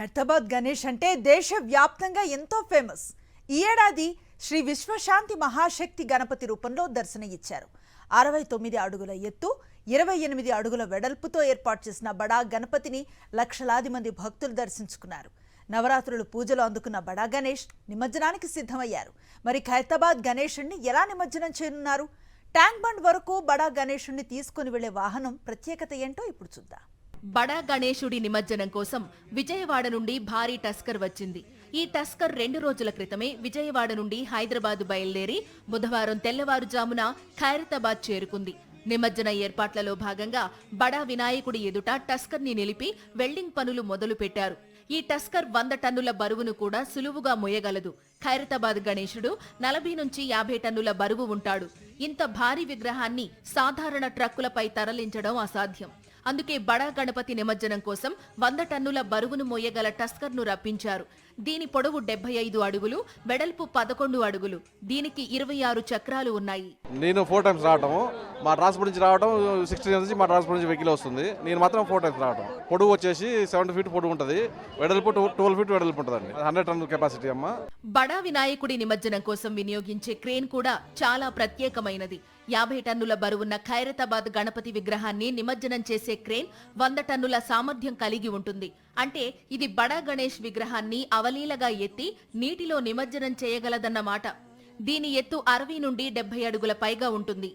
ఖైరతాబాద్ గణేష్ అంటే దేశవ్యాప్తంగా ఎంతో ఫేమస్. ఈ ఏడాది శ్రీ విశ్వశాంతి మహాశక్తి గణపతి రూపంలో దర్శన ఇచ్చారు. 69 అడుగుల ఎత్తు, 28 అడుగుల వెడల్పుతో ఏర్పాటు చేసిన బడా గణపతిని లక్షలాది మంది భక్తులు దర్శించుకున్నారు. నవరాత్రులు పూజలు అందుకున్న బడా గణేష్ నిమజ్జనానికి సిద్ధమయ్యారు. మరి ఖైరతాబాద్ గణేశుణ్ణి ఎలా నిమజ్జనం చేయనున్నారు? ట్యాంక్ బండ్ వరకు బడా గణేశుణ్ణి తీసుకుని వెళ్లే వాహనం ప్రత్యేకత ఏంటో ఇప్పుడు చూద్దాం. బడా గణేశుడి నిమజ్జనం కోసం విజయవాడ నుండి భారీ టస్కర్ వచ్చింది. ఈ టస్కర్ 2 రోజుల క్రితమే విజయవాడ నుండి హైదరాబాద్ బయలుదేరి బుధవారం తెల్లవారుజామున ఖైరతాబాద్ చేరుకుంది. నిమజ్జన ఏర్పాట్లలో భాగంగా బడా వినాయకుడి ఎదుట టస్కర్ ని నిలిపి వెల్డింగ్ పనులు మొదలు పెట్టారు. ఈ టస్కర్ 100 టన్నుల బరువును కూడా సులువుగా మోయగలదు. ఖైరతాబాద్ గణేశుడు 40 నుంచి 50 టన్నుల బరువు ఉంటాడు. ఇంత భారీ విగ్రహాన్ని సాధారణ ట్రక్కులపై తరలించడం అసాధ్యం. అందుకే బడా గణపతి నిమజ్జనం కోసం 100 టన్నుల బరువును మోయగల టస్కర్ ను రప్పించారు. దీని పొడవు 75 అడుగులు, వెడల్పు 11 అడుగులు. దీనికి 26 చక్రాలు ఉన్నాయి. నేను 4 టైమ్స్ రావటం, మా ట్రాన్స్పోర్ట్ నుంచి రావడం 16 నుంచి మా ట్రాన్స్పోర్ట్ నుంచి వెహికల్ వస్తుంది. నేను మాత్రం 4 టైమ్స్ రావడం. పొడవు వచ్చేసి 70 ఫీట్ పొడవు ఉంటుంది, వెడల్పు 12 ఫీట్ వెడల్పు ఉంటుందండి. 100 టన్నుల కెపాసిటీ అమ్మ. బడా వినాయకుడి నిమజ్జనం కోసం వినియోగించే క్రేన్ కూడా చాలా ప్రత్యేకమైనది. 50 టన్నుల బరువున్న ఖైరతాబాద్ గణపతి విగ్రహాన్ని నిమజ్జనం చేసే క్రేన్ 100 టన్నుల సామర్థ్యం కలిగి ఉంటుంది. అంటే ఇది బడా గణేష్ విగ్రహాన్ని అవలీలగా ఎత్తి నీటిలో నిమజ్జనం చేయగలదన్నమాట. దీని ఎత్తు 60 నుండి 70 అడుగుల పైగా ఉంటుంది.